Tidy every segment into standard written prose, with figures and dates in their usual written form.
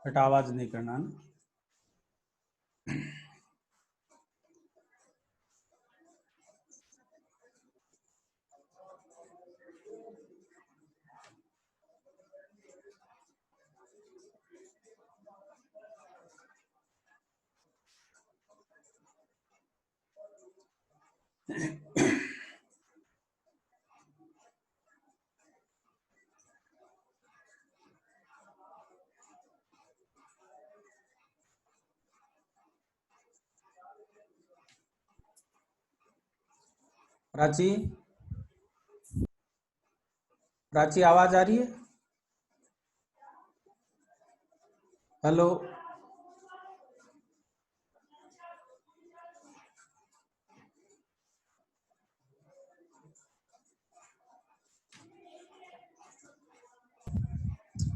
बेटा आवाज नहीं करना ना। प्राची, प्राची आवाज आ रही है? हेलो,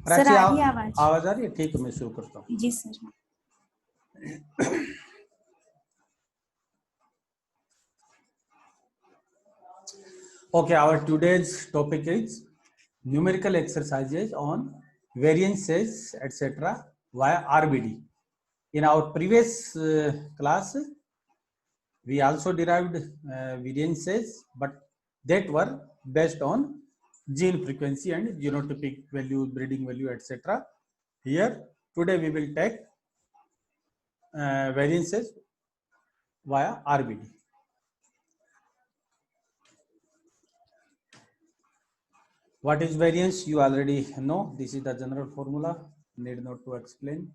सर प्राची आ रही है आवाज? आवाज आ रही है? ठीक है, मैं शुरू करता हूँ। जी sir. Okay, our today's topic is numerical exercises on variances etc. via RBD. In our previous class, we also derived variances, but that were based on gene frequency and genotypic value, breeding value, etc. Here, today we will take variances via RBD. What is variance? You already know. This is the general formula. Need not to explain.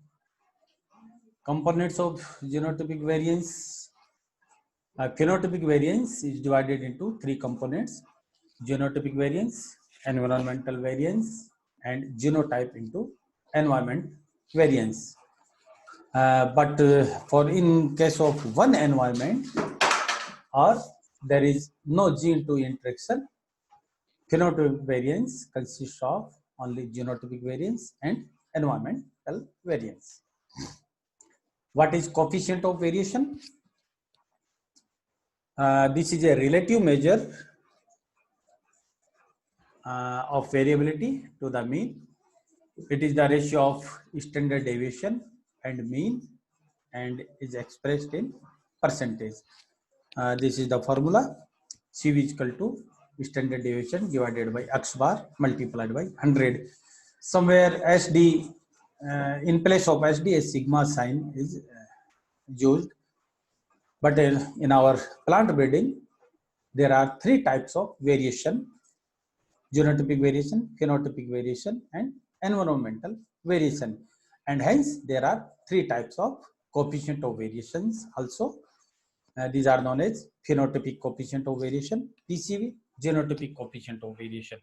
Components of genotypic variance. Phenotypic variance is divided into three components: genotypic variance, environmental variance, and genotype into environment variance. But for in case of one environment or there is no gene to interaction, phenotypic variance consists of only genotypic variance and environmental variance. What is coefficient of variation? This is a relative measure of variability to the mean. It is the ratio of standard deviation and mean and is expressed in percentage. This is the formula. CV is equal to standard deviation divided by x bar multiplied by 100. Somewhere SD, in place of SD, a sigma sign is used. But in our plant breeding, there are three types of variation: genotypic variation, phenotypic variation, and environmental variation. And hence, there are three types of coefficient of variations also. These are known as phenotypic coefficient of variation, PCV, genotypic coefficient of variation,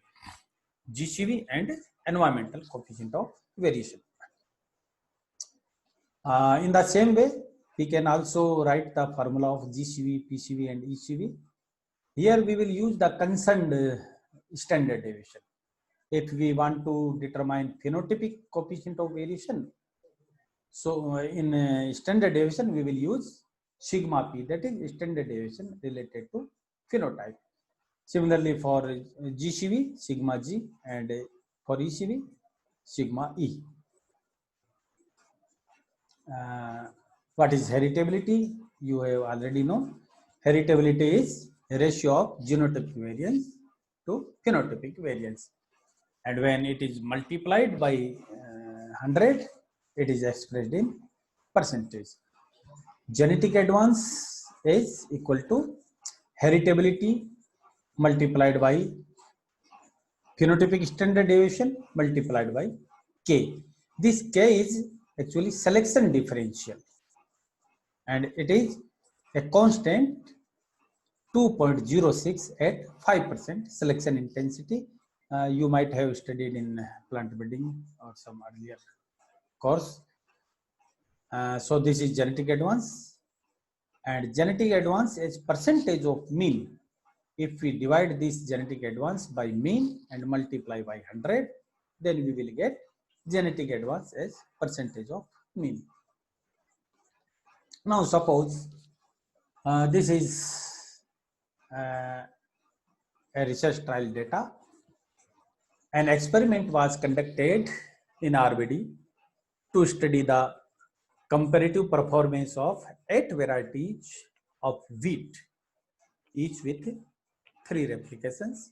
GCV, and environmental coefficient of variation. In the same way, we can also write the formula of GCV, PCV, and ECV. Here we will use the concerned standard deviation. If we want to determine phenotypic coefficient of variation, so in standard deviation we will use sigma p, that is standard deviation related to phenotype. Similarly, for GCV, sigma g, and for ECV, sigma e. What is heritability? You have already known. Heritability is a ratio of genotypic variance to phenotypic variance, and when it is multiplied by 100, it is expressed in percentage. Genetic advance is equal to heritability multiplied by phenotypic standard deviation multiplied by k. This k is actually selection differential, and it is a constant 2.06 at 5% selection intensity. You might have studied in plant breeding or some earlier course. So this is genetic advance, and genetic advance is percentage of mean. If we divide this genetic advance by mean and multiply by 100, then we will get genetic advance as percentage of mean. Now suppose this is a research trial data. An experiment was conducted in RBD to study the comparative performance of 8 varieties of wheat, each with 3 replications.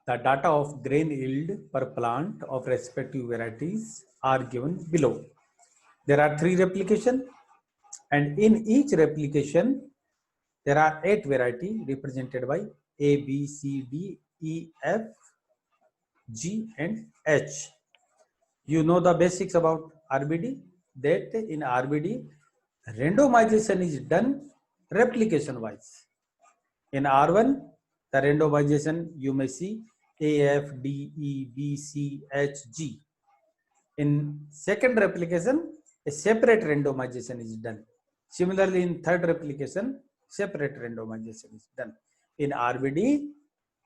The data of grain yield per plant of respective varieties are given below. There are 3 replications, and in each replication there are 8 varieties represented by A, B, C, D, E, F, G, and H. You know the basics about RBD, that in RBD randomization is done replication wise. In R1, the randomization you may see A, F, D, E, B, C, H, G. In second replication, a separate randomization is done. Similarly, in third replication, separate randomization is done. In RBD,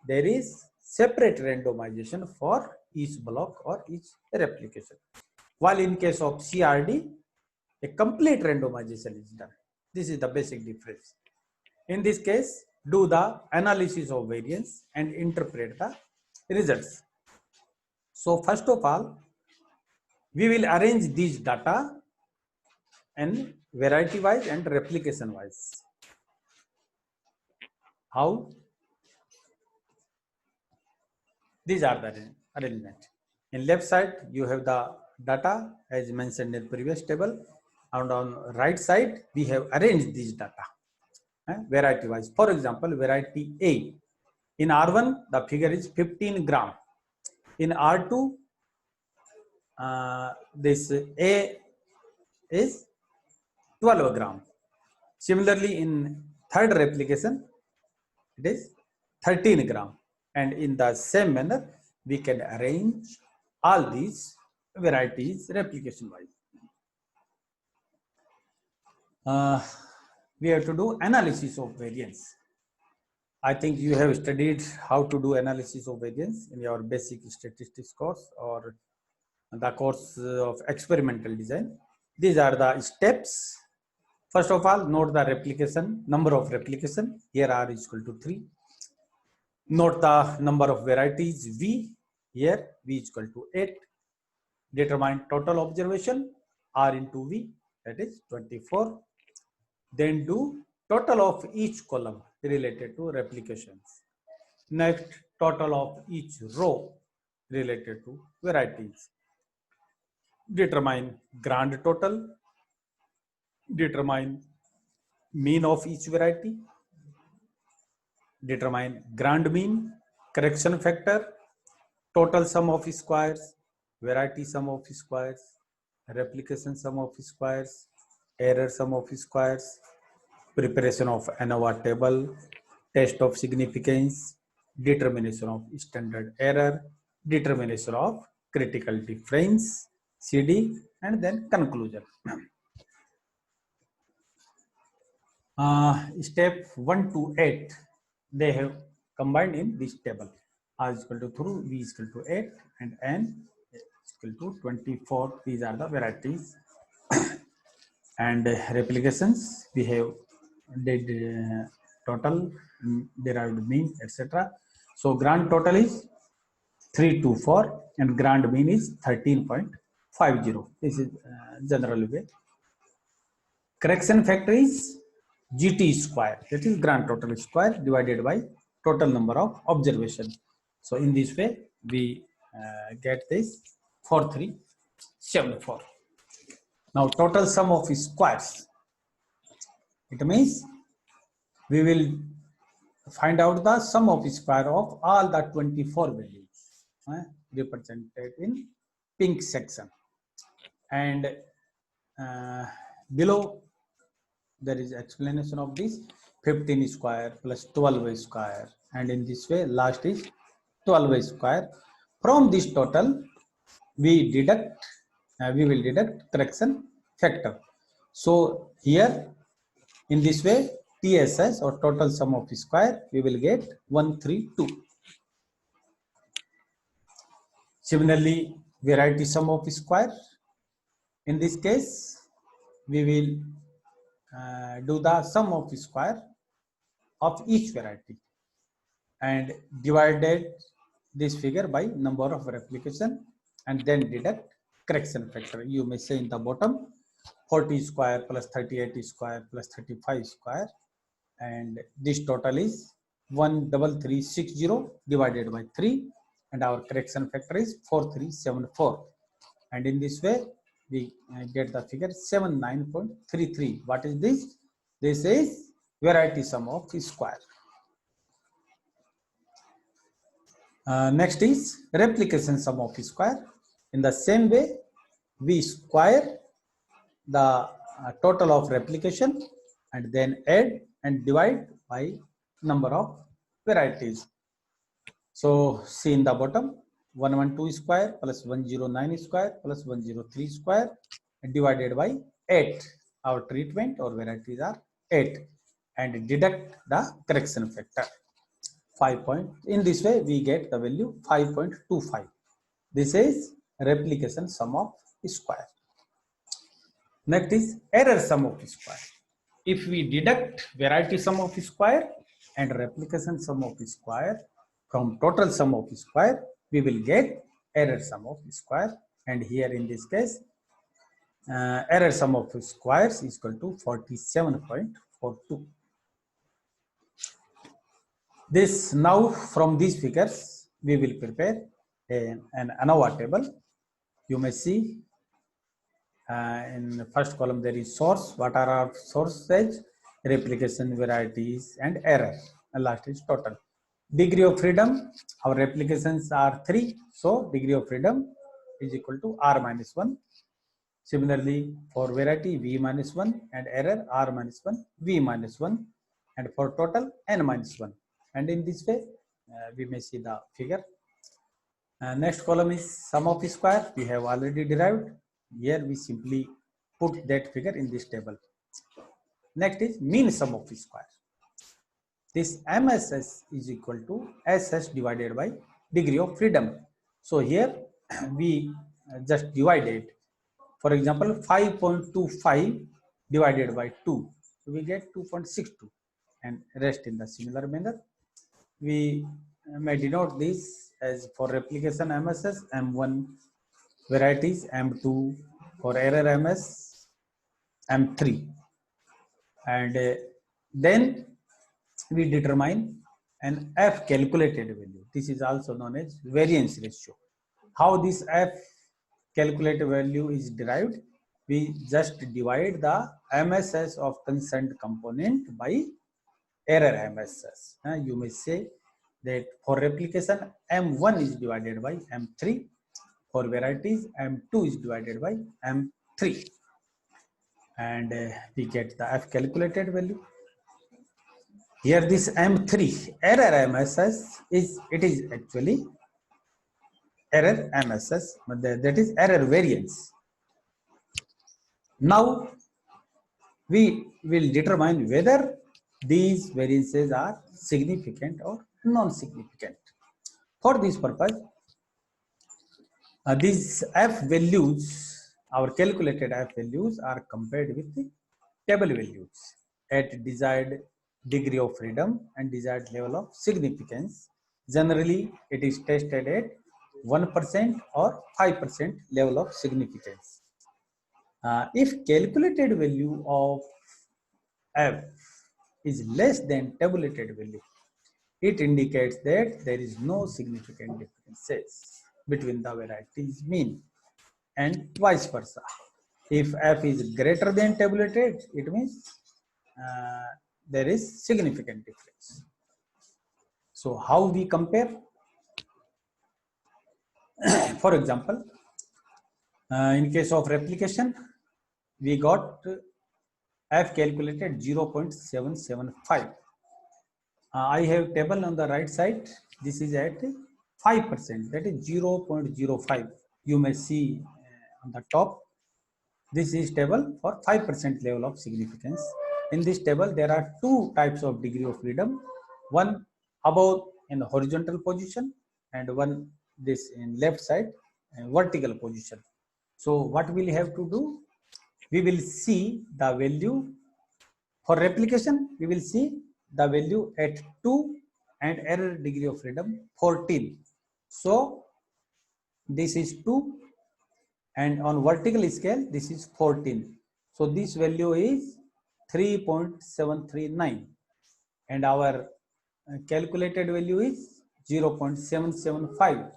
there is separate randomization for each block or each replication. While in case of CRD, a complete randomization is done. This is the basic difference. In this case, do the analysis of variance and interpret the results. So first of all, we will arrange these data and variety wise and replication wise. How? These are the arrangement. In left side, you have the data as mentioned in previous table, and on right side, we have arranged these data variety wise. For example, variety A. In R1, the figure is 15 gram. In R2, this A is 12 gram. Similarly, in third replication, it is 13 gram. And in the same manner, we can arrange all these varieties replication wise. We have to do analysis of variance. I think you have studied how to do analysis of variance in your basic statistics course or the course of experimental design. These are the steps. First of all, note the replication, number of replication. Here R is equal to 3. Note the number of varieties V. Here V is equal to 8. Determine total observation R into V, that is 24. Then do total of each column related to replications. Next, total of each row related to varieties. Determine grand total. Determine mean of each variety. Determine grand mean, correction factor, total sum of squares, variety sum of squares, replication sum of squares, error sum of squares, preparation of ANOVA table, test of significance, determination of standard error, determination of critical difference, CD, and then conclusion. Step 1 to 8, they have combined in this table. R is equal to 3, V is equal to 8, and N is equal to 24. These are the varieties. And replications, we have did total, derived mean, etc. So grand total is 324 and grand mean is 13.50. This is general way. Correction factor is GT square, that is grand total square divided by total number of observations. So in this way, we get this 4374. Now total sum of squares. It means we will find out the sum of square of all the 24 values represented in pink section. And below there is explanation of this 15 square plus 12 square, and in this way last is 12 square. From this total we will deduct correction factor. So here in this way TSS or total sum of square we will get 132. Similarly, variety sum of square, in this case we will do the sum of square of each variety and divided this figure by number of replication and then deduct correction factor. You may say in the bottom 40 square plus 38 square plus 35 square, and this total is 13360 divided by 3, and our correction factor is 4374, and in this way we get the figure 79.33. What is this? This is variety sum of square. Next is replication sum of square. In the same way, we square the total of replication and then add and divide by number of varieties. So see in the bottom, 112 square plus 109 square plus 103 square divided by 8. Our treatment or varieties are 8, and deduct the correction factor 5 point. In this way we get the value 5.25. This is replication sum of square. Next is error sum of square. If we deduct variety sum of square and replication sum of square from total sum of square, we will get error sum of square, and here in this case error sum of squares is equal to 47.42. This now from these figures we will prepare an ANOVA table. You may see in the first column there is source. What are our sources? Replication, varieties, and error. And last is total. Degree of freedom. Our replications are 3, so degree of freedom is equal to r minus 1. Similarly, for variety v minus 1 and error r minus 1, v minus 1, and for total n minus 1. And in this way, we may see the figure. Next column is sum of square. We have already derived. Here we simply put that figure in this table. Next is mean sum of square. This MSS is equal to SS divided by degree of freedom. So here we just divide it. For example, 5.25 divided by 2. So we get 2.62, and rest in the similar manner. We may denote this as for replication MSS M1, varieties M2, for error MS M3, and then we determine an F calculated value. This is also known as variance ratio. How this F calculated value is derived? We just divide the MSS of concerned component by error MSS. You may say that for replication M1 is divided by M3, for varieties M2 is divided by M3, and we get the F calculated value. Here this M3 error MSS is actually error MSS, but that is error variance. Now we will determine whether these variances are significant or non-significant. For this purpose, these F values, our calculated F values, are compared with the table values at desired degree of freedom and desired level of significance. Generally, it is tested at 1% or 5% level of significance. If calculated value of F is less than tabulated value, it indicates that there is no significant differences between the varieties mean, and vice versa. If F is greater than tabulated, it means there is significant difference. So how we compare? For example, in case of replication, we got F calculated 0.775. I have table on the right side. This is at 5%, that is 0.05. You may see on the top. This is table for 5% level of significance. In this table, there are two types of degree of freedom. One above in the horizontal position, and one this in left side vertical position. So what we'll have to do? We will see the value for replication. We will see the value at 2 and error degree of freedom 14. So this is 2 and on vertical scale this is 14. So this value is 3.739 and our calculated value is 0.775.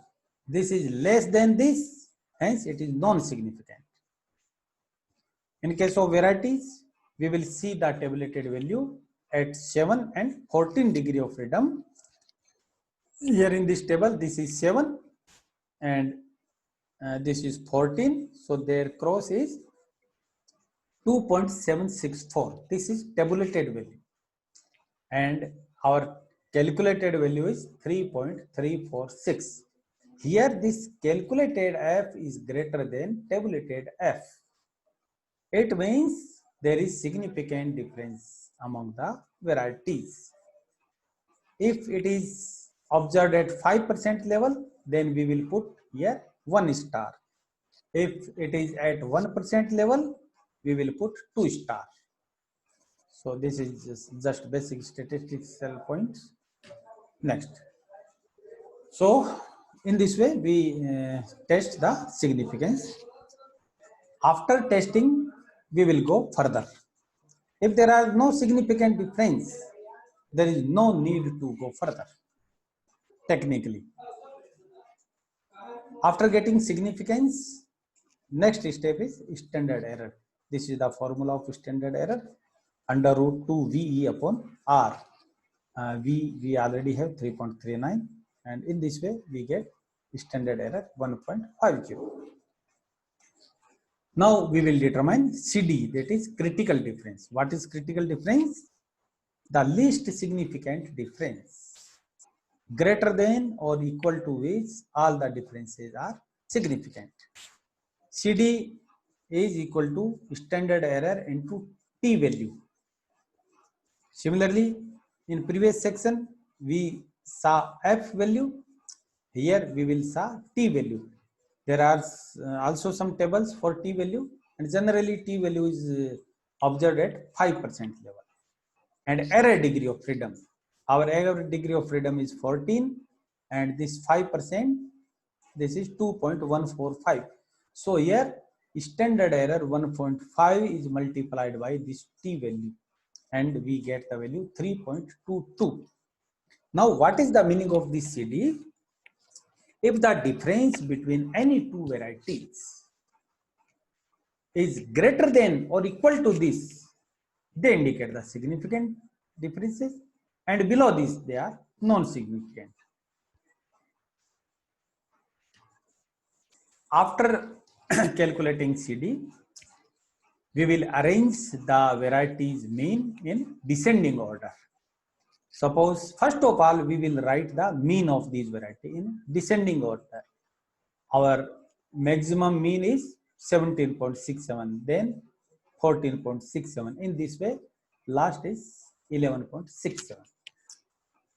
This is less than this, hence it is non-significant. In case of varieties, we will see the tabulated value at 7 and 14 degree of freedom. Here in this table, this is 7 and this is 14. So their cross is 2.764. This is tabulated value. And our calculated value is 3.346. Here this calculated F is greater than tabulated F. It means there is significant difference among the varieties. If it is observed at 5% level, then we will put here 1 star. If it is at 1% level, we will put 2 star. So this is just basic statistical points. Next. So in this way, we test the significance. After testing, we will go further. If there are no significant difference, there is no need to go further, technically. After getting significance, next step is standard error. This is the formula of standard error, under root 2 VE upon R. We already have 3.39, and in this way we get standard error 1.50. Now we will determine CD, that is critical difference. What is critical difference? The least significant difference, greater than or equal to which all the differences are significant. CD is equal to standard error into T value. Similarly, in previous section, we saw F value. Here we will saw T value. There are also some tables for T value, and generally T value is observed at 5% level. And error degree of freedom. Our error degree of freedom is 14, and this 5%, this is 2.145. So here standard error 1.5 is multiplied by this T value, and we get the value 3.22. Now what is the meaning of this CD? If the difference between any two varieties is greater than or equal to this, they indicate the significant differences, and below this they are non-significant. After calculating CD, we will arrange the varieties mean in descending order. Suppose first of all we will write the mean of these variety in descending order. Our maximum mean is 17.67, then 14.67. In this way, last is 11.67.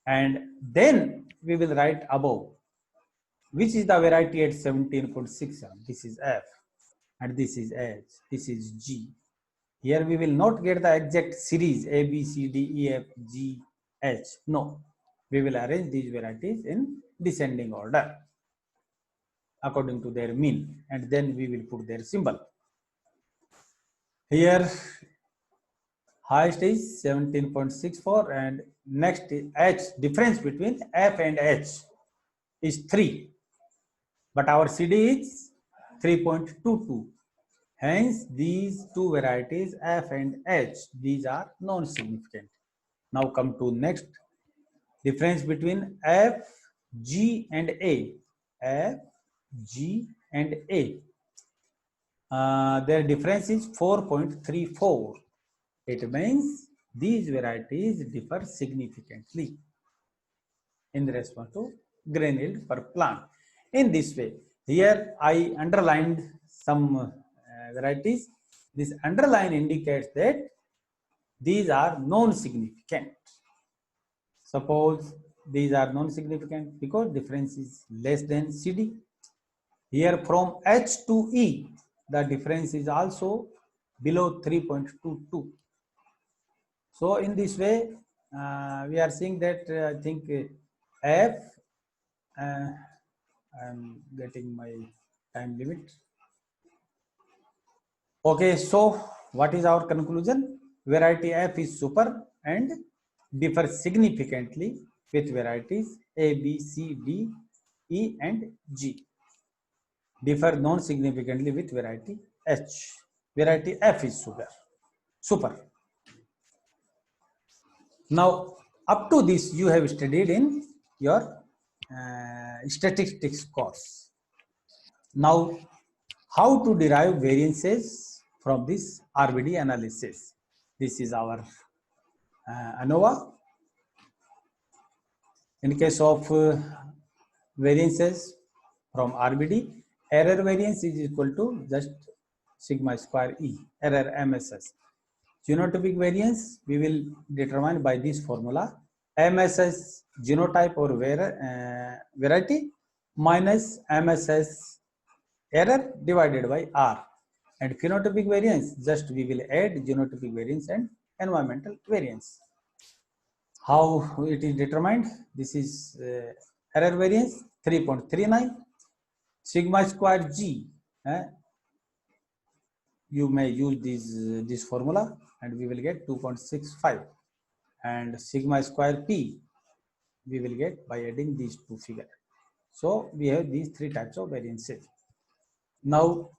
And then we will write above, which is the variety at 17.67. This is F, and this is H, this is G. Here we will not get the exact series A, B, C, D, E, F, G, H. No, we will arrange these varieties in descending order according to their mean, and then we will put their symbol. Here highest is 17.64, and next is H. Difference between F and H is 3, but our CD is 3.22. Hence these two varieties F and H, these are non-significant. Now come to next, difference between F, G and A. F, G and A. Their difference is 4.34. It means these varieties differ significantly in response to grain yield per plant. In this way, here I underlined some varieties. This underline indicates that these are non-significant. Suppose these are non-significant because difference is less than CD. Here from H to E, the difference is also below 3.22. So in this way, we are seeing that I think F, I'm getting my time limit. Okay, so what is our conclusion? Variety F is super and differs significantly with varieties A, B, C, D, E and G. Differ non-significantly with variety H. Variety F is super. Now, up to this, you have studied in your statistics course. Now, how to derive variances from this RBD analysis? This is our ANOVA. In case of variances from RBD, error variance is equal to just sigma square E, error MSS. Genotypic variance we will determine by this formula, MSS genotype or variety minus MSS error divided by R, and phenotypic variance just we will add genotypic variance and environmental variance. How it is determined? This is error variance 3.39 sigma square G. You may use this formula and we will get 2.65, and sigma square P we will get by adding these two figures. So we have these three types of variances. Now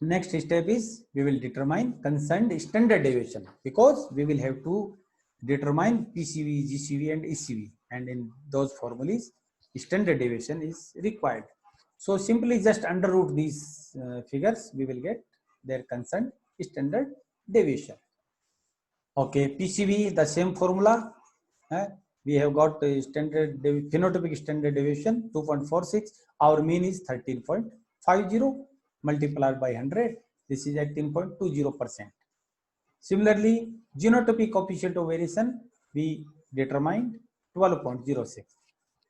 next step is we will determine concerned standard deviation, because we will have to determine PCV, GCV and ECV, and in those formulas standard deviation is required. So simply just under root these figures, we will get their concerned standard deviation. Okay, PCV the same formula. We have got standard phenotypic standard deviation 2.46. Our mean is 13.50 multiplied by 100. This is 18.20%. Similarly, genotypic coefficient of variation we determined 12.06.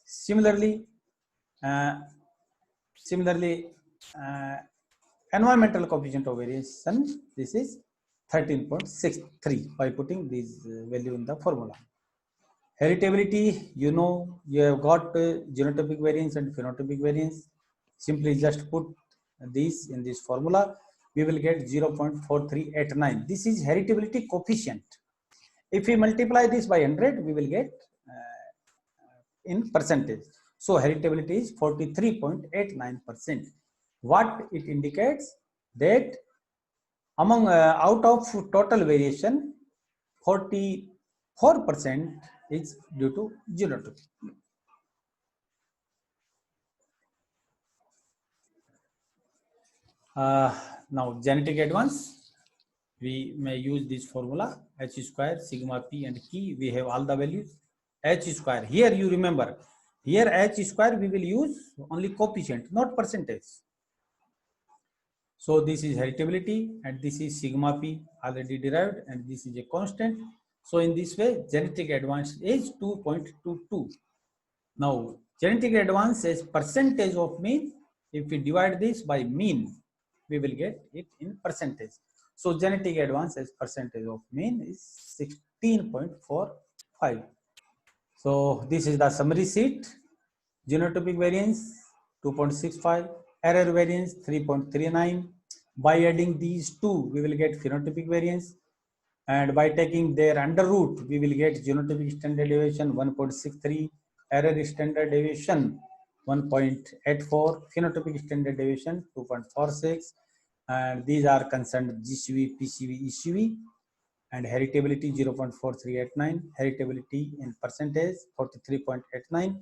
Similarly, environmental coefficient of variation, this is 13.63 by putting this value in the formula. Heritability, you know, you have got genotypic variance and phenotypic variance. Simply just put these in this formula, we will get 0.4389. This is heritability coefficient. If we multiply this by 100, we will get in percentage. So heritability is 43.89%. What it indicates? That among out of total variation, 44% is due to genotype. Now genetic advance, we may use this formula H square sigma P and K. We have all the values. H square, here you remember, here H square we will use only coefficient, not percentage. So this is heritability and this is sigma P already derived, and this is a constant. So in this way genetic advance is 2.22. Now genetic advance is percentage of mean. If we divide this by mean, we will get it in percentage. So genetic advance as percentage of mean is 16.45. So this is the summary sheet. Genotypic variance 2.65, error variance 3.39. By adding these two, we will get phenotypic variance, and by taking their under root, we will get genotypic standard deviation 1.63, error standard deviation 1.84, phenotypic standard deviation 2.46, and these are concerned GCV, PCV, ECV, and heritability 0.4389, heritability in percentage 43.89,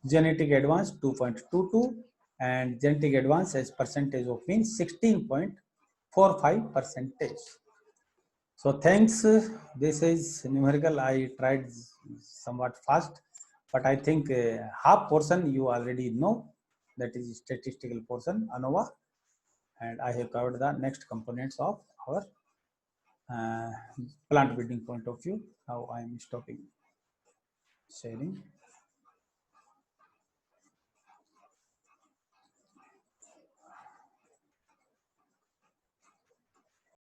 genetic advance 2.22, and genetic advance as percentage of mean 16.45%. So thanks. This is numerical. I tried somewhat fast, but I think half portion you already know, that is statistical portion, ANOVA, and I have covered the next components of our plant breeding point of view. Now I am stopping sharing.